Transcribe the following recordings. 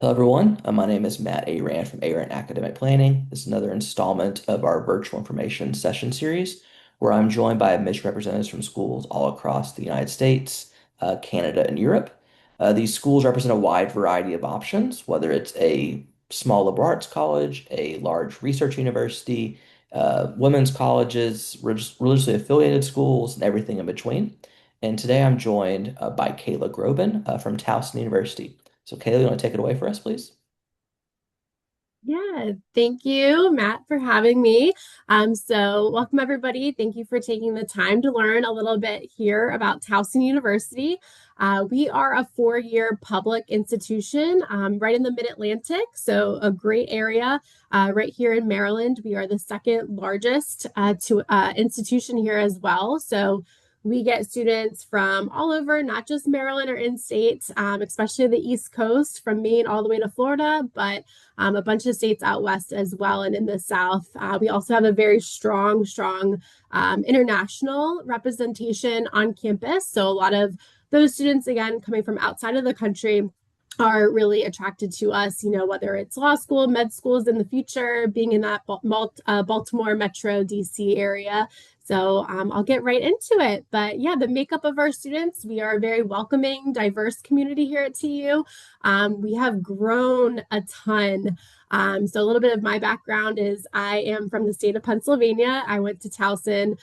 Hello, everyone. My name is Matt Aran from Aran Academic Planning. This is another installment of our virtual information session series, where I'm joined by admission representatives from schools all across the United States, Canada, and Europe. These schools represent a wide variety of options, whether it's a small liberal arts college, a large research university, women's colleges, religiously affiliated schools, and everything in between. And today I'm joined by Kaila Groben from Towson University. So, Kayla, you want to take it away for us, please? Yeah, thank you, Matt, for having me. Welcome everybody. Thank you for taking the time to learn a little bit here about Towson University. We are a four-year public institution right in the Mid-Atlantic, so a great area right here in Maryland. We are the second largest institution here as well. So we get students from all over, not just Maryland or in-state, especially the East Coast, from Maine all the way to Florida, but a bunch of states out west as well and in the South. We also have a very strong international representation on campus. So a lot of those students, again, coming from outside of the country, are really attracted to us, whether it's law school, med schools in the future, being in that Baltimore Metro DC area. I'll get right into it. But yeah, the makeup of our students, we are a very welcoming, diverse community here at TU. We have grown a ton. So a little bit of my background is I am from the state of Pennsylvania. I went to Towson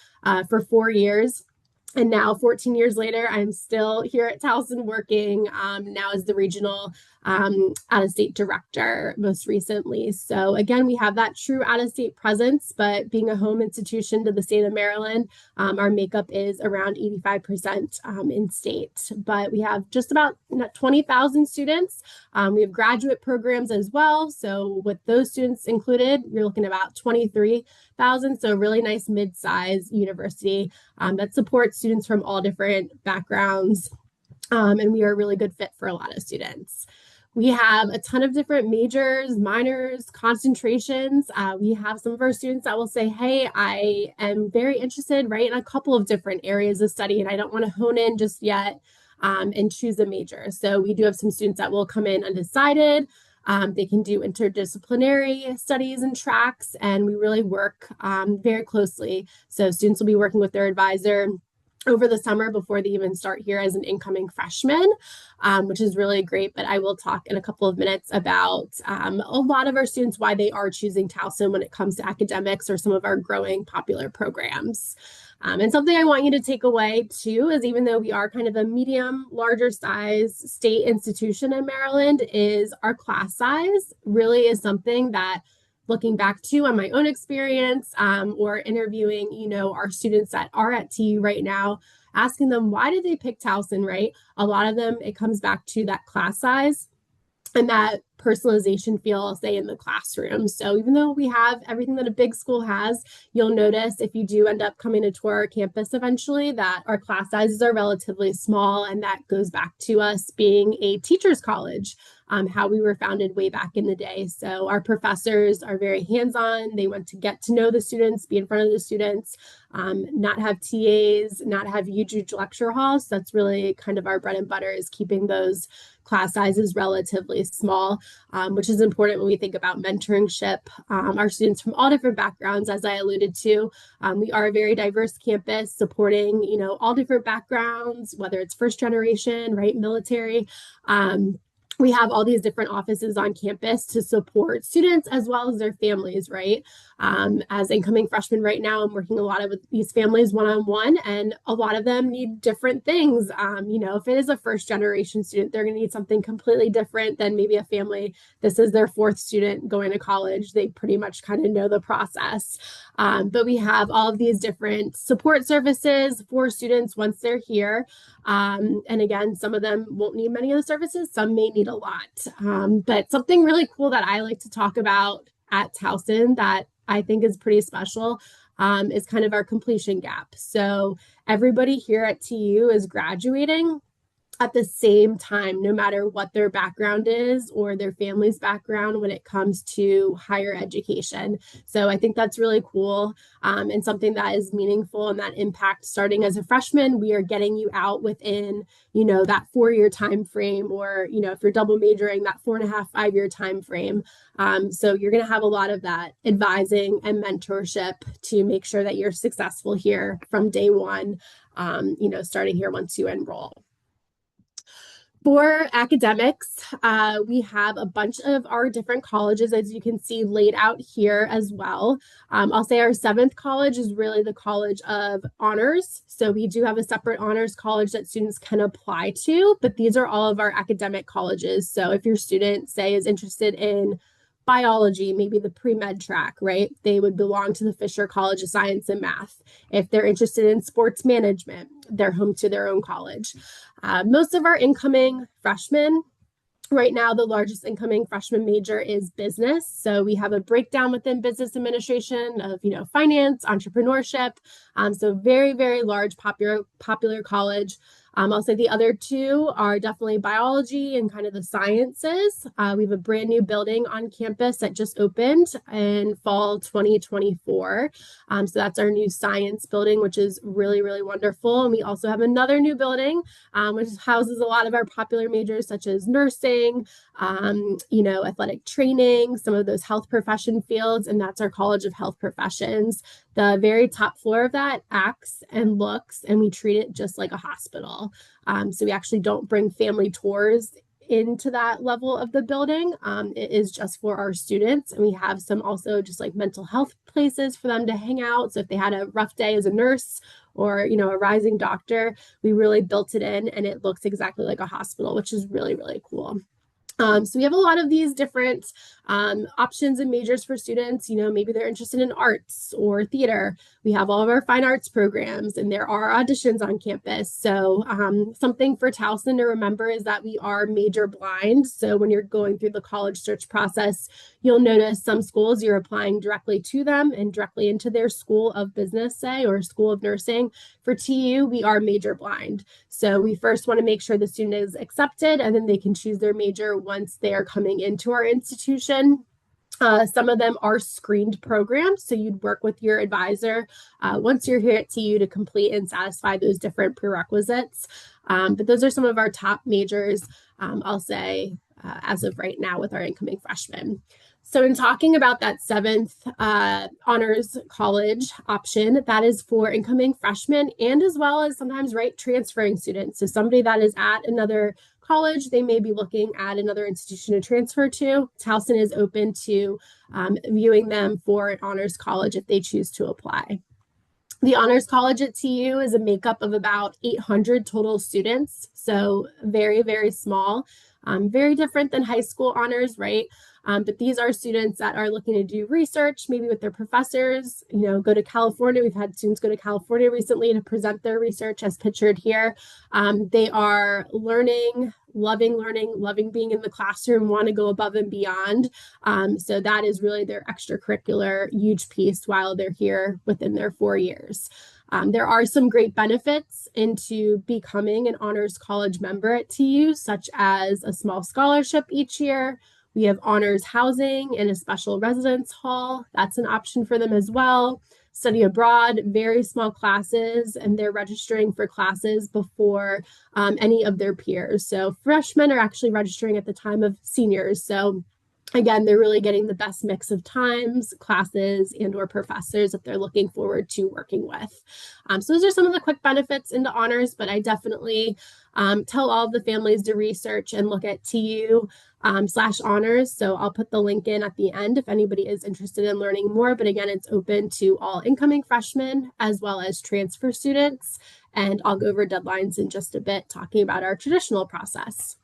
for 4 years. And now, 14 years later, I'm still here at Towson working now as the regional out of state director most recently. So, again, we have that true out of state presence, but being a home institution to the state of Maryland, our makeup is around 85% in state. But we have just about 20,000 students. We have graduate programs as well. So, with those students included, you're looking at about 23,000. So, really nice mid size university that supports students from all different backgrounds. And we are a really good fit for a lot of students. We have a ton of different majors, minors, concentrations. We have some of our students that will say, hey, I am very interested, right, in a couple of different areas of study, and I don't want to hone in just yet and choose a major. So we do have some students that will come in undecided. They can do interdisciplinary studies and tracks, and we really work very closely. So students will be working with their advisor over the summer before they even start here as an incoming freshman, which is really great. But I will talk in a couple of minutes about a lot of our students, why they are choosing Towson when it comes to academics or some of our growing popular programs. And something I want you to take away too is even though we are kind of a medium, larger size state institution in Maryland, is our class size really is something that looking back to on my own experience or interviewing, our students that are at TU right now, asking them why did they pick Towson, right? A lot of them, it comes back to that class size and that personalization feel, I'll say, in the classroom. So even though we have everything that a big school has, you'll notice if you do end up coming to tour our campus eventually that our class sizes are relatively small. And that goes back to us being a teacher's college, how we were founded way back in the day. So our professors are very hands-on. They want to get to know the students, be in front of the students, not have TAs, not have huge lecture halls. That's really kind of our bread and butter, is keeping those class sizes relatively small, which is important when we think about mentorship. Our students from all different backgrounds, as I alluded to, we are a very diverse campus supporting, all different backgrounds, whether it's first generation, right, military. We have all these different offices on campus to support students as well as their families, right? As incoming freshmen right now, I'm working a lot with these families one-on-one, and a lot of them need different things. If it is a first generation student, they're going to need something completely different than maybe a family. This is their fourth student going to college. They pretty much kind of know the process. But we have all of these different support services for students once they're here. And again, some of them won't need many of the services, some may need a lot. But something really cool that I like to talk about at Towson that I think is pretty special is kind of our completion gap. So everybody here at TU is graduating at the same time, no matter what their background is or their family's background when it comes to higher education. So I think that's really cool, and something that is meaningful and that impact starting as a freshman. We are getting you out within, that 4 year time frame, or, if you're double majoring, that 4.5, 5 year time frame. So you're going to have a lot of that advising and mentorship to make sure that you're successful here from day one, starting here once you enroll. For academics, we have a bunch of our different colleges, as you can see, laid out here as well. I'll say our seventh college is really the College of Honors. So we do have a separate honors college that students can apply to, but these are all of our academic colleges. So if your student, say, is interested in biology, maybe the pre-med track, right? They would belong to the Fisher College of Science and Math. If they're interested in sports management, they're home to their own college. Most of our incoming freshmen, right now, the largest incoming freshman major is business. So we have a breakdown within business administration of, finance, entrepreneurship. So very, very large, popular college. I'll say the other two are definitely biology and kind of the sciences. We have a brand new building on campus that just opened in fall 2024. So that's our new science building, which is really, really wonderful. And we also have another new building, which houses a lot of our popular majors, such as nursing, athletic training, some of those health profession fields, and that's our College of Health Professions. The very top floor of that acts and looks, and we treat it just like a hospital. So we actually don't bring family tours into that level of the building. It is just for our students, and we have some also just like mental health places for them to hang out. So if they had a rough day as a nurse or, a rising doctor, we really built it in, and it looks exactly like a hospital, which is really, really cool. So we have a lot of these different options and majors for students. Maybe they're interested in arts or theater. We have all of our fine arts programs, and there are auditions on campus. So something for Towson to remember is that we are major blind. So when you're going through the college search process, you'll notice some schools you're applying directly to them and directly into their school of business, say, or school of nursing. For TU, we are major blind. So we first want to make sure the student is accepted, and then they can choose their major once they are coming into our institution. Some of them are screened programs, so you'd work with your advisor once you're here at TU to complete and satisfy those different prerequisites. But those are some of our top majors, I'll say, as of right now with our incoming freshmen. So in talking about that seventh honors college option, that is for incoming freshmen and as well as sometimes, right, transferring students. So somebody that is at another college, they may be looking at another institution to transfer to. Towson is open to viewing them for an honors college if they choose to apply. The Honors College at TU is a makeup of about 800 total students, so very, very small, very different than high school honors, right? But these are students that are looking to do research, maybe with their professors, go to California. We've had students go to California recently to present their research as pictured here. They are loving being in the classroom, want to go above and beyond. So that is really their extracurricular huge piece while they're here within their 4 years. There are some great benefits into becoming an honors college member at TU, such as a small scholarship each year. We have honors housing in a special residence hall. That's an option for them as well. Study abroad, very small classes, and they're registering for classes before any of their peers. So freshmen are actually registering at the time of seniors. So again, they're really getting the best mix of times, classes, and or professors that they're looking forward to working with. So those are some of the quick benefits into honors, but I definitely tell all of the families to research and look at TU /honors. So I'll put the link in at the end if anybody is interested in learning more. But again, it's open to all incoming freshmen as well as transfer students. And I'll go over deadlines in just a bit, talking about our traditional process.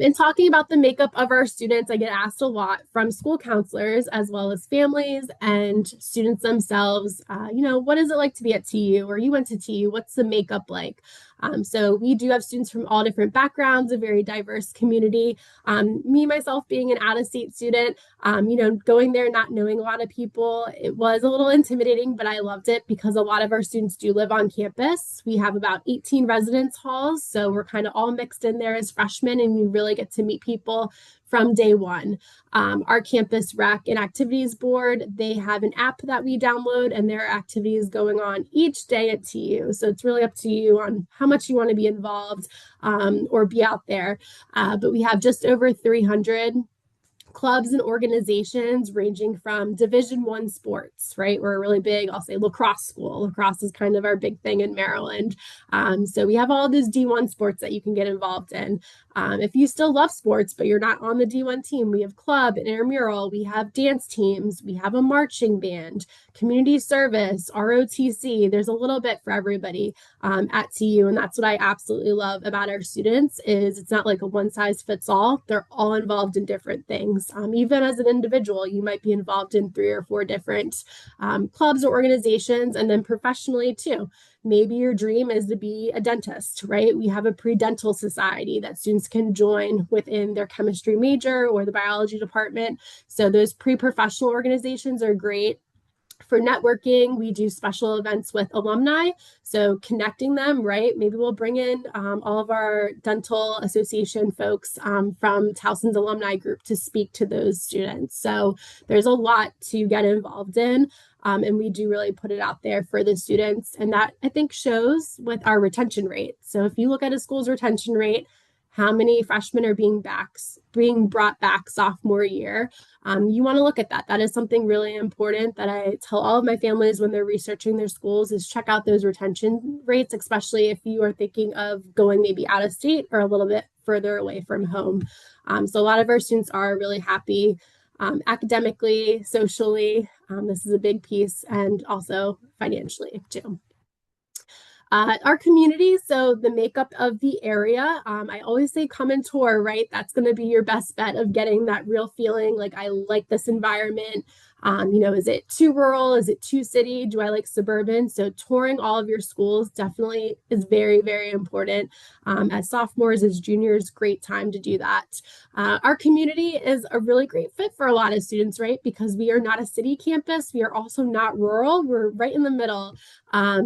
In talking about the makeup of our students, I get asked a lot from school counselors as well as families and students themselves, what is it like to be at TU, or you went to TU, what's the makeup like? So we do have students from all different backgrounds, a very diverse community. Me, myself, being an out-of-state student, going there not knowing a lot of people, it was a little intimidating, but I loved it because a lot of our students do live on campus. We have about 18 residence halls, so we're kind of all mixed in there as freshmen, and we really get to meet people from day one. Our campus rec and activities board, they have an app that we download, and there are activities going on each day at TU. So it's really up to you on how much you want to be involved or be out there. But we have just over 300 clubs and organizations ranging from Division I sports, right? We're a really big, I'll say lacrosse school. Lacrosse is kind of our big thing in Maryland. So we have all those D1 sports that you can get involved in. If you still love sports, but you're not on the D1 team, we have club and intramural, we have dance teams, we have a marching band, community service, ROTC. There's a little bit for everybody at TU, and that's what I absolutely love about our students is it's not like a one size fits all. They're all involved in different things. Even as an individual, you might be involved in 3 or 4 different clubs or organizations, and then professionally too. Maybe your dream is to be a dentist, right? We have a pre-dental society that students can join within their chemistry major or the biology department. So those pre-professional organizations are great. For networking, we do special events with alumni. So connecting them, right? Maybe we'll bring in all of our dental association folks from Towson's alumni group to speak to those students. So there's a lot to get involved in. And we do really put it out there for the students. And that I think shows with our retention rate. So if you look at a school's retention rate, how many freshmen are being brought back sophomore year? You want to look at that. That is something really important that I tell all of my families when they're researching their schools is check out those retention rates, especially if you are thinking of going maybe out of state or a little bit further away from home. So a lot of our students are really happy academically, socially. This is a big piece, and also financially too. Our community, so the makeup of the area, I always say come and tour, right? That's going to be your best bet of getting that real feeling like I like this environment. Is it too rural? Is it too city? Do I like suburban? So touring all of your schools definitely is very, very important. As sophomores, as juniors, great time to do that. Our community is a really great fit for a lot of students, right? Because we are not a city campus. We are also not rural. We're right in the middle.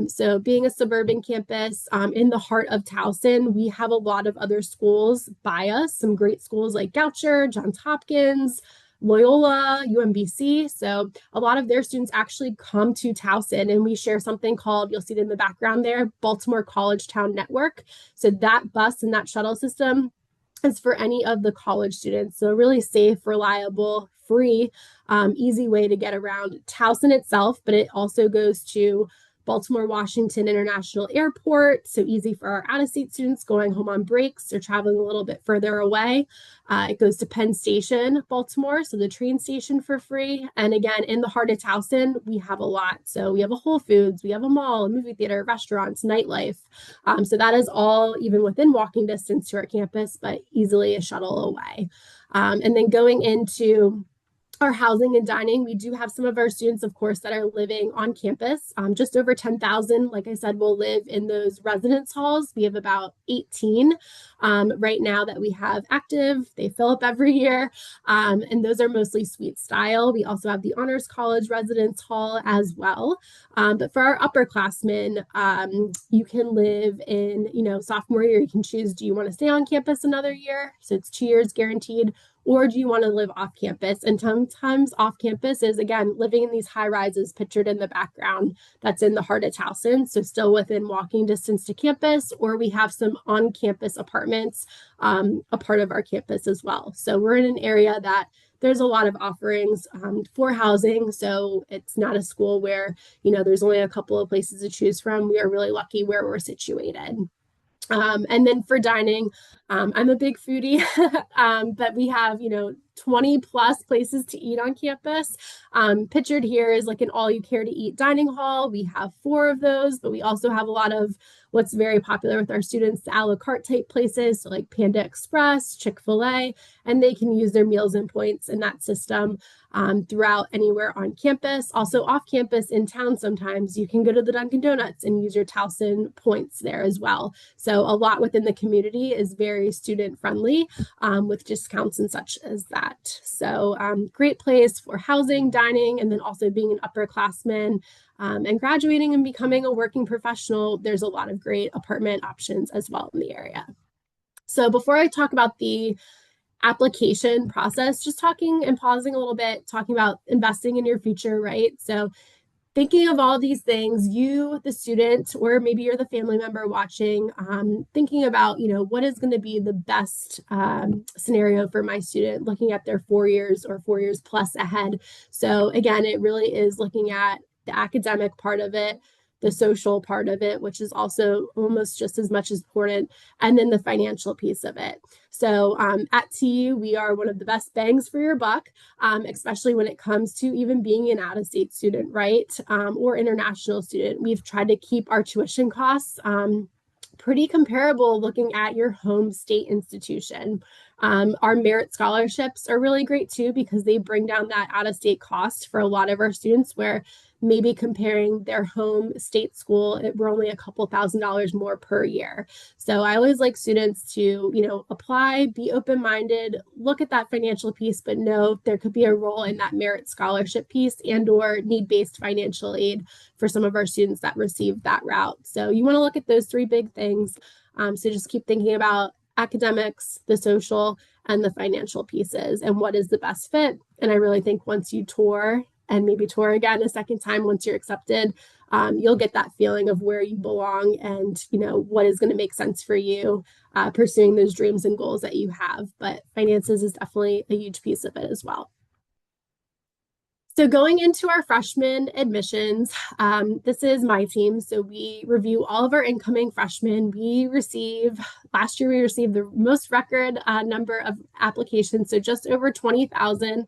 So being a suburban campus in the heart of Towson, we have a lot of other schools by us, some great schools like Goucher, Johns Hopkins, Loyola, UMBC. So a lot of their students actually come to Towson, and we share something called, you'll see it in the background there, Baltimore College Town Network. So that bus and that shuttle system is for any of the college students. So really safe, reliable, free, easy way to get around Towson itself, but it also goes to Baltimore Washington International Airport, so easy for our out-of-state students going home on breaks or traveling a little bit further away. It goes to Penn Station, Baltimore, so the train station for free. And again, in the heart of Towson, we have a lot. So we have a Whole Foods, we have a mall, a movie theater, restaurants, nightlife. So that is all even within walking distance to our campus, but easily a shuttle away. And then going into our housing and dining, we do have some of our students, of course, that are living on campus. Just over 10,000, like I said, will live in those residence halls. We have about 18 right now that we have active. They fill up every year, and those are mostly suite style. We also have the Honors College Residence Hall as well. But for our upperclassmen, you can live in, sophomore year, you can choose, do you want to stay on campus another year? So it's 2 years guaranteed. Or do you want to live off campus? And sometimes off campus is, again, living in these high rises pictured in the background that's in the heart of Towson. So still within walking distance to campus, or we have some on campus apartments, a part of our campus as well. So we're in an area that there's a lot of offerings for housing. So it's not a school where, there's only a couple of places to choose from. We are really lucky where we're situated. And then for dining, I'm a big foodie, but we have, 20 plus places to eat on campus. Pictured here is like an all you care to eat dining hall. We have four of those, but we also have a lot of what's very popular with our students, the a la carte type places, so like Panda Express, Chick-fil-A, and they can use their meals and points in that system throughout anywhere on campus. Also off campus in town, sometimes you can go to the Dunkin' Donuts and use your Towson points there as well. So a lot within the community is very student friendly with discounts and such as that. So great place for housing, dining, and then also being an upperclassman and graduating and becoming a working professional. There's a lot of great apartment options as well in the area. So before I talk about the application process, just talking and pausing a little bit, talking about investing in your future, right? So thinking of all these things, you, the student, or maybe you're the family member watching, thinking about, what is going to be the best scenario for my student, looking at their 4 years or 4 years plus ahead. So again, it really is looking at the academic part of it, the social part of it, which is also almost just as much as important, and then the financial piece of it. So at TU, we are one of the best bangs for your buck, especially when it comes to even being an out-of-state student, right? Or international student. We've tried to keep our tuition costs pretty comparable looking at your home state institution. Our merit scholarships are really great too because they bring down that out-of-state cost for a lot of our students where maybe comparing their home state school, we're only a couple $1,000s more per year. So I always like students to, apply, be open-minded, look at that financial piece, but know there could be a role in that merit scholarship piece and or need-based financial aid for some of our students that receive that route. So you want to look at those three big things. So just keep thinking about academics, the social, and the financial pieces and what is the best fit. And I really think once you tour and maybe tour again a second time once you're accepted, you'll get that feeling of where you belong and what is going to make sense for you pursuing those dreams and goals that you have. But finances is definitely a huge piece of it as well. So going into our freshman admissions, this is my team. So we review all of our incoming freshmen. Last year we received the most record number of applications, so just over 20,000.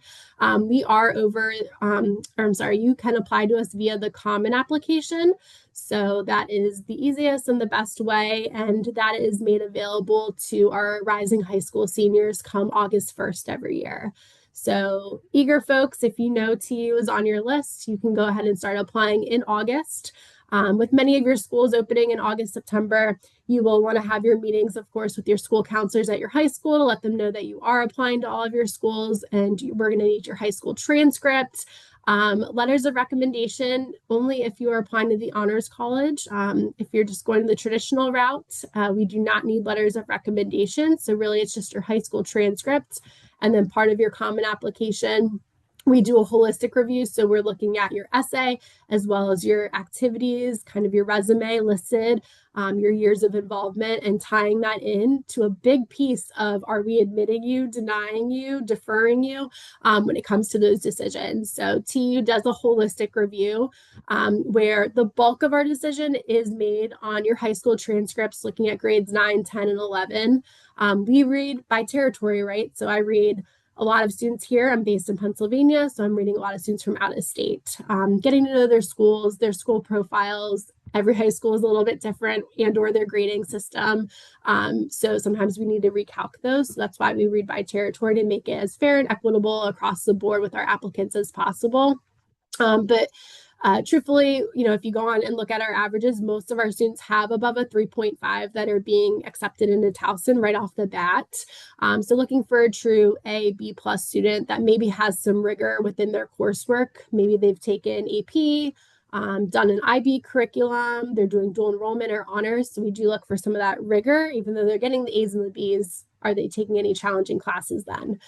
We are over, you can apply to us via the common application. So that is the easiest and the best way. And that is made available to our rising high school seniors come August 1st every year. So eager folks, if you know TU is on your list, you can go ahead and start applying in August. With many of your schools opening in August, September, you will want to have your meetings, of course, with your school counselors at your high school to let them know that you are applying to all of your schools, and we're going to need your high school transcript. Letters of recommendation only if you are applying to the honors college. If you're just going the traditional route, we do not need letters of recommendation. So really it's just your high school transcript and then part of your common application. We do a holistic review. So we're looking at your essay as well as your activities, kind of your resume listed, your years of involvement, and tying that in to a big piece of are we admitting you, denying you, deferring you when it comes to those decisions. So TU does a holistic review where the bulk of our decision is made on your high school transcripts, looking at grades 9, 10, and 11. We read by territory, right? So I read a lot of students here. I'm based in Pennsylvania, so I'm reading a lot of students from out of state, getting to know their schools, their school profiles. Every high school is a little bit different and or their grading system. So sometimes we need to recalc those. So that's why we read by territory to make it as fair and equitable across the board with our applicants as possible. But truthfully, if you go on and look at our averages, most of our students have above a 3.5 that are being accepted into Towson right off the bat. So looking for a true A, B plus student that maybe has some rigor within their coursework. Maybe they've taken AP, done an IB curriculum, they're doing dual enrollment or honors. So we do look for some of that rigor, even though they're getting the A's and the B's. Are they taking any challenging classes then?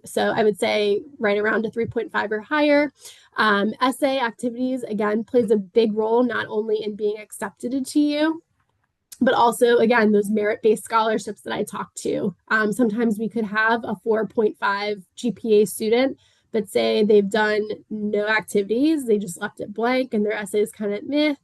So I would say right around a 3.5 or higher. Essay activities, again, plays a big role, not only in being accepted to TU, but also, again, those merit-based scholarships that I talked to. Sometimes we could have a 4.5 GPA student, but say they've done no activities, they just left it blank and their essay is kind of meh.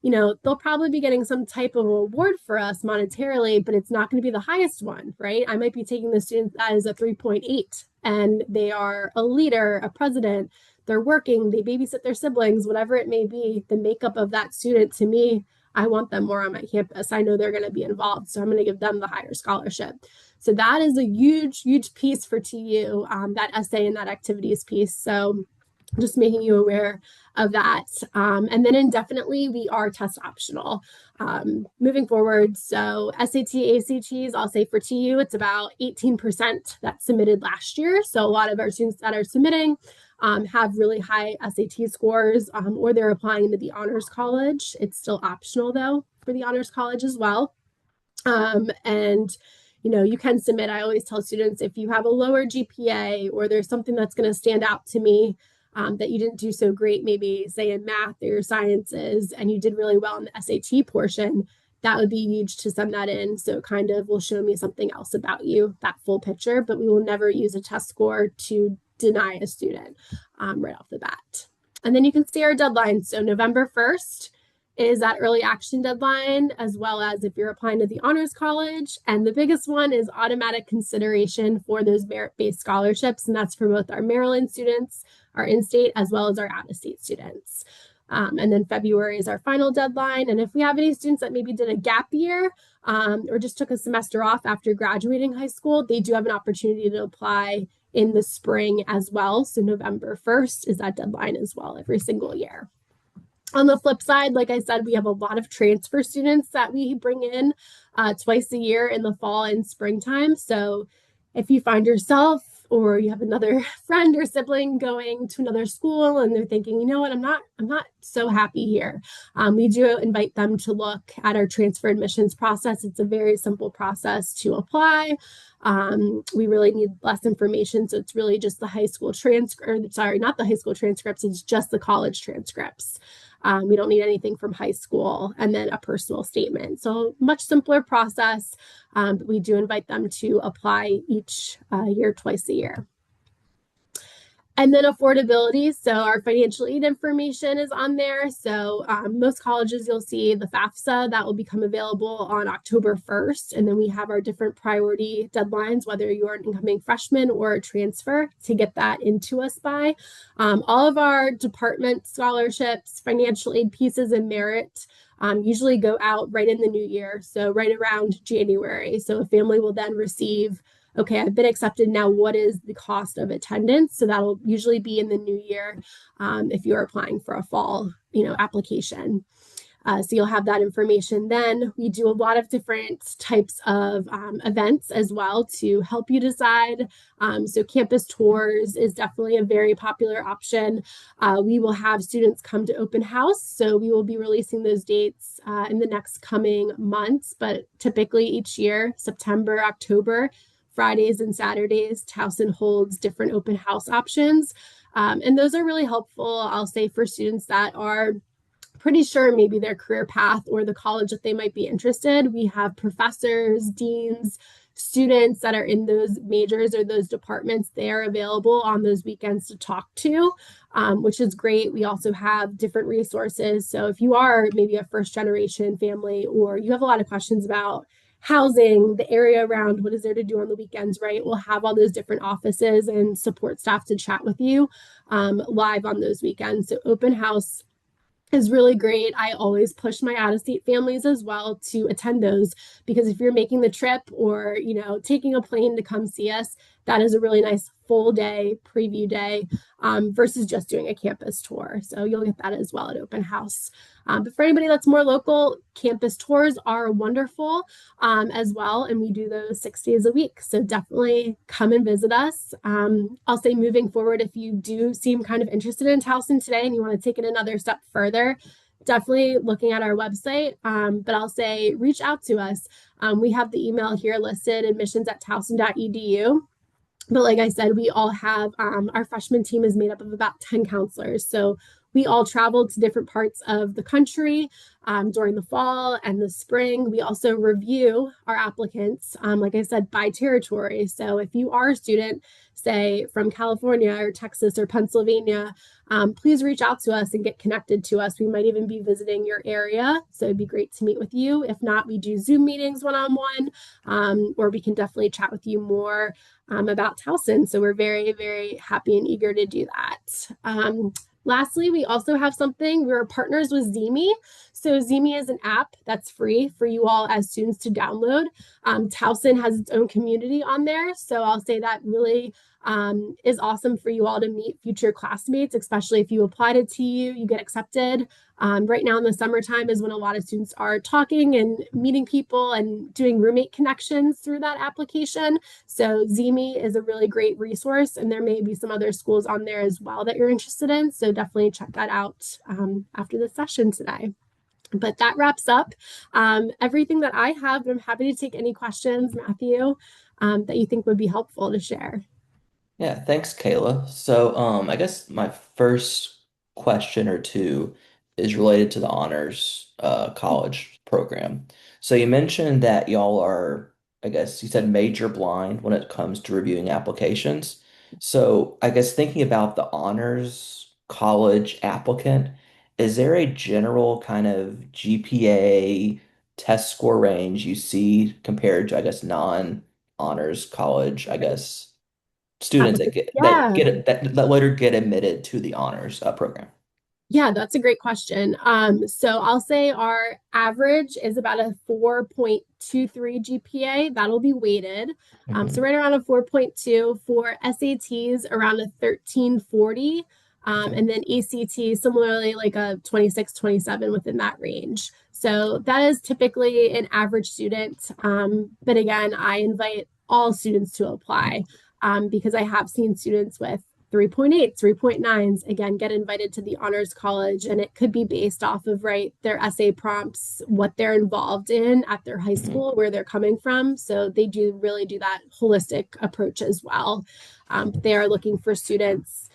they'll probably be getting some type of award for us monetarily, but it's not going to be the highest one, right? I might be taking the student that is a 3.8 and they are a leader, a president, they're working, they babysit their siblings, whatever it may be, the makeup of that student to me, I want them more on my campus. I know they're going to be involved, so I'm going to give them the higher scholarship. So that is a huge, huge piece for TU, that essay and that activities piece. So just making you aware of that. And then indefinitely, we are test optional moving forward. So SAT, ACTs, I'll say for TU, it's about 18% that submitted last year. So a lot of our students that are submitting have really high SAT scores, or they're applying to the Honors College. It's still optional, though, for the Honors College as well. And you can submit. I always tell students, if you have a lower GPA or there's something that's going to stand out to me, that you didn't do so great, maybe say in math or your sciences, and you did really well in the SAT portion, that would be huge to send that in. So it kind of will show me something else about you, that full picture, but we will never use a test score to deny a student right off the bat. And then you can see our deadline. So November 1st is that early action deadline, as well as if you're applying to the Honors College. And the biggest one is automatic consideration for those merit-based scholarships. And that's for both our Maryland students, our in-state, as well as our out-of-state students. And then February is our final deadline. And if we have any students that maybe did a gap year or just took a semester off after graduating high school, they do have an opportunity to apply in the spring as well. So November 1st is that deadline as well every single year. On the flip side, like I said, we have a lot of transfer students that we bring in twice a year in the fall and springtime. So if you find yourself or you have another friend or sibling going to another school and they're thinking, you know what, I'm not so happy here. We do invite them to look at our transfer admissions process. It's a very simple process to apply. We really need less information. So it's really just the high school transcript, sorry, not the high school transcripts, it's just the college transcripts. We don't need anything from high school, and then a personal statement. So much simpler process, but we do invite them to apply each year, twice a year. And then affordability. So our financial aid information is on there. So most colleges, you'll see the FAFSA that will become available on October 1st. And then we have our different priority deadlines, whether you're an incoming freshman or a transfer, to get that into us by. All of our department scholarships, financial aid pieces, and merit usually go out right in the new year. So right around January. So a family will then receive, okay, I've been accepted. Now, what is the cost of attendance? So that'll usually be in the new year if you're applying for a fall, application. So you'll have that information. Then we do a lot of different types of events as well to help you decide. So campus tours is definitely a very popular option. We will have students come to open house. So we will be releasing those dates in the next coming months, but typically each year, September, October, Fridays and Saturdays, Towson holds different open house options. And those are really helpful, I'll say, for students that are pretty sure maybe their career path or the college that they might be interested. We have professors, deans, students that are in those majors or those departments. They are available on those weekends to talk to, which is great. We also have different resources. So if you are maybe a first generation family or you have a lot of questions about housing, the area around, what is there to do on the weekends, right? We'll have all those different offices and support staff to chat with you live on those weekends. So open house is really great. I always push my out-of-state families as well to attend those, because if you're making the trip or, taking a plane to come see us, that is a really nice full day preview day versus just doing a campus tour. So you'll get that as well at open house. But for anybody that's more local, campus tours are wonderful as well. And we do those 6 days a week. So definitely come and visit us. I'll say moving forward, if you do seem kind of interested in Towson today and you want to take it another step further, definitely looking at our website. But I'll say reach out to us. We have the email here listed, admissions@towson.edu. But like I said, we all have our freshman team is made up of about 10 counselors. So We all travel to different parts of the country during the fall and the spring. We also review our applicants, like I said, by territory. So if you are a student, say from California or Texas or Pennsylvania, please reach out to us and get connected to us. We might even be visiting your area. So it'd be great to meet with you. If not, we do Zoom meetings one on one, or we can definitely chat with you more about Towson. So we're very, very happy and eager to do that. Lastly, we also have something. We're partners with Zemi. So Zemi is an app that's free for you all as students to download. Towson has its own community on there. So I'll say that really is awesome for you all to meet future classmates, especially if you apply to TU, you get accepted. Right now in the summertime is when a lot of students are talking and meeting people and doing roommate connections through that application. So Zemi is a really great resource, and there may be some other schools on there as well that you're interested in. So definitely check that out after the session today. But that wraps up everything that I have. I'm happy to take any questions, Matthew, that you think would be helpful to share. Yeah, thanks, Kayla. So, I guess my first question or two is related to the honors college program. So you mentioned that y'all are, I guess you said major blind when it comes to reviewing applications. So I guess thinking about the honors college applicant, is there a general kind of GPA test score range you see compared to, I guess, non-honors college, I guess? Students that Applicant. get that Yeah. get that later get admitted to the honors program. Yeah, that's a great question. So I'll say our average is about a 4.23 GPA. That'll be weighted. So Hmm. right around a 4.2 for SATs, around a 1340. Okay. And then ACT, similarly, like a 26, 27 within that range. So that is typically an average student. But again, I invite all students to apply because I have seen students with 3.8, 3.9s, again, get invited to the honors college. And it could be based off of, right, their essay prompts, what they're involved in at their high Hmm. school, where they're coming from. So they do really do that holistic approach as well. They are looking for students,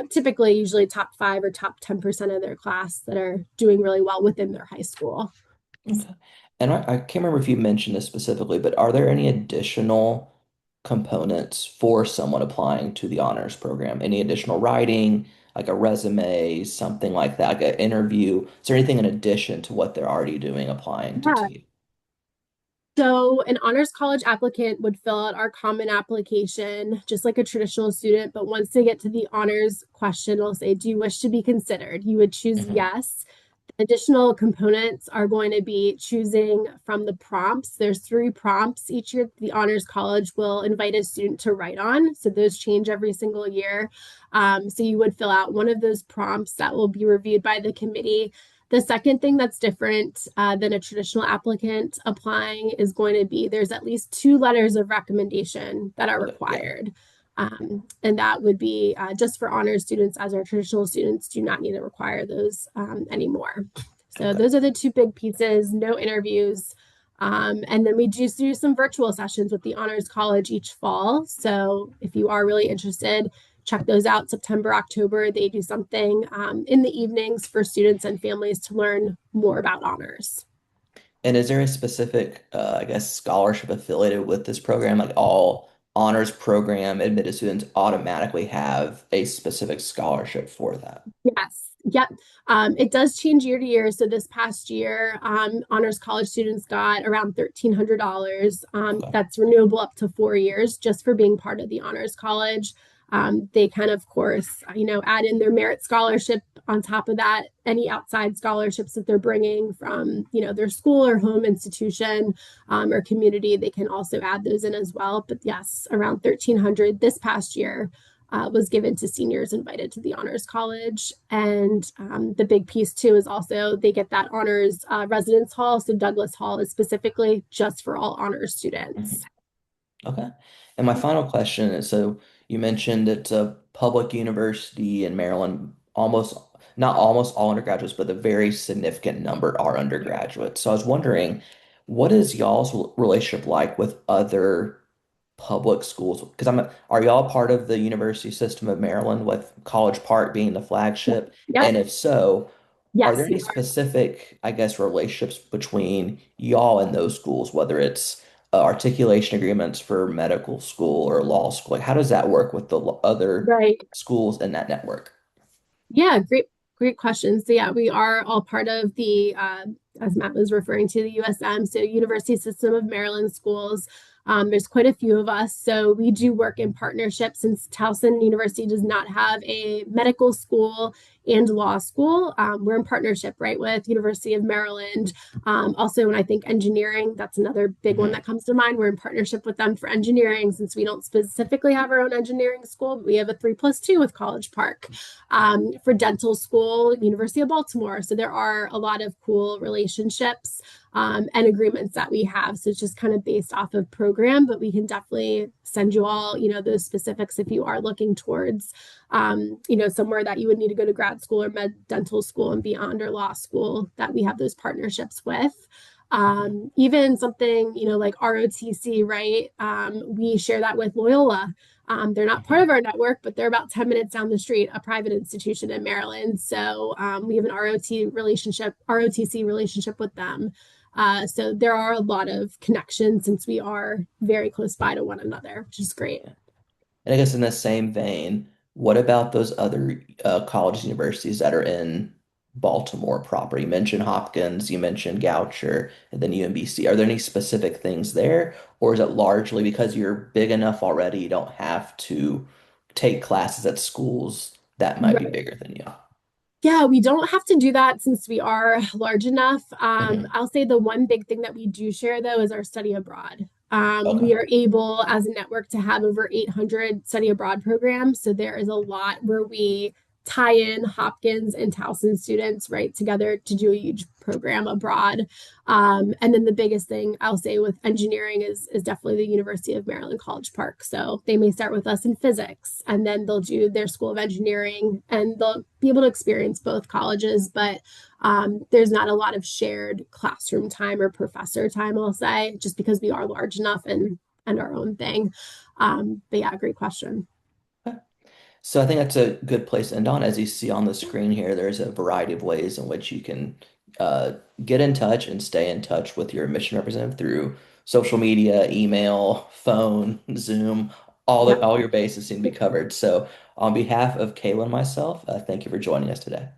typically, usually top 5 or top 10% of their class that are doing really well within their high school. Okay. And I can't remember if you mentioned this specifically, but are there any additional components for someone applying to the honors program? Any additional writing, like a resume, something like that, like an interview? Is there anything in addition to what they're already doing applying to Yeah. TU? So, an honors college applicant would fill out our common application just like a traditional student. But once they get to the honors question, it'll say, do you wish to be considered? You would choose Hmm. yes. Additional components are going to be choosing from the prompts. There's 3 prompts each year the honors college will invite a student to write on. So those change every single year. So you would fill out one of those prompts that will be reviewed by the committee. The second thing that's different than a traditional applicant applying is going to be there's at least 2 letters of recommendation that are Okay. Yeah. required. And that would be just for honors students, as our traditional students do not need to require those anymore. So Okay. those are the 2 big pieces, no interviews. And then we do some virtual sessions with the Honors College each fall. So if you are really interested, check those out. September, October, they do something in the evenings for students and families to learn more about honors. And is there a specific, I guess, scholarship affiliated with this program? Like all honors program admitted students automatically have a specific scholarship for that. Yes. Yep. It does change year to year. So this past year, honors college students got around $1,300. Okay. That's renewable up to 4 years just for being part of the honors college. They kind of course, add in their merit scholarship on top of that, any outside scholarships that they're bringing from, their school or home institution or community, they can also add those in as well. But yes, around 1,300 this past year was given to seniors invited to the honors college. And the big piece too is also they get that honors residence hall. So Douglas Hall is specifically just for all honors students. Mhm. Okay. And my final question is, so you mentioned it's a public university in Maryland, almost not almost all undergraduates, but a very significant number are undergraduates. So I was wondering, what is y'all's relationship like with other public schools? Because are y'all part of the University System of Maryland with College Park being the flagship? Yep. And if so, are there Yes, any specific, I guess, relationships between y'all and those schools, whether it's articulation agreements for medical school or law school? Like, how does that work with the other right. schools in that network? Yeah, great question. So yeah, we are all part of the, as Matt was referring to, the USM, so University System of Maryland Schools. There's quite a few of us, so we do work in partnership since Towson University does not have a medical school and law school. We're in partnership, right, with University of Maryland. Also, when I think engineering, that's another big one Hmm. that comes to mind. We're in partnership with them for engineering since we don't specifically have our own engineering school, but we have a 3+2 with College Park. For dental school, University of Baltimore. So there are a lot of cool relationships and agreements that we have. So it's just kind of based off of program, but we can definitely send you all, those specifics if you are looking towards, somewhere that you would need to go to grad school or med dental school and beyond or law school that we have those partnerships with. Even something, like ROTC, right? We share that with Loyola. They're not part of our network, but they're about 10 minutes down the street, a private institution in Maryland. So we have an ROTC relationship with them. So there are a lot of connections since we are very close by to one another, which is great. And I guess in the same vein, what about those other colleges, universities that are in Baltimore proper? You mentioned Hopkins, you mentioned Goucher, and then UMBC. Are there any specific things there, or is it largely because you're big enough already, you don't have to take classes at schools that might be Right. bigger than you? Yeah, we don't have to do that since we are large enough. Hmm. I'll say the one big thing that we do share though is our study abroad. Okay. We are able as a network to have over 800 study abroad programs. So there is a lot where we tie in Hopkins and Towson students right together to do a huge program abroad. And then the biggest thing I'll say with engineering is definitely the University of Maryland College Park. So they may start with us in physics and then they'll do their School of Engineering and they'll be able to experience both colleges, but there's not a lot of shared classroom time or professor time, I'll say, just because we are large enough and our own thing. But yeah, great question. So I think that's a good place to end on. As you see on the screen here, there's a variety of ways in which you can get in touch and stay in touch with your mission representative through social media, email, phone, Zoom, Yep. all your bases seem to be covered. So on behalf of Kayla and myself, thank you for joining us today.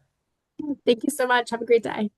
Thank you so much. Have a great day.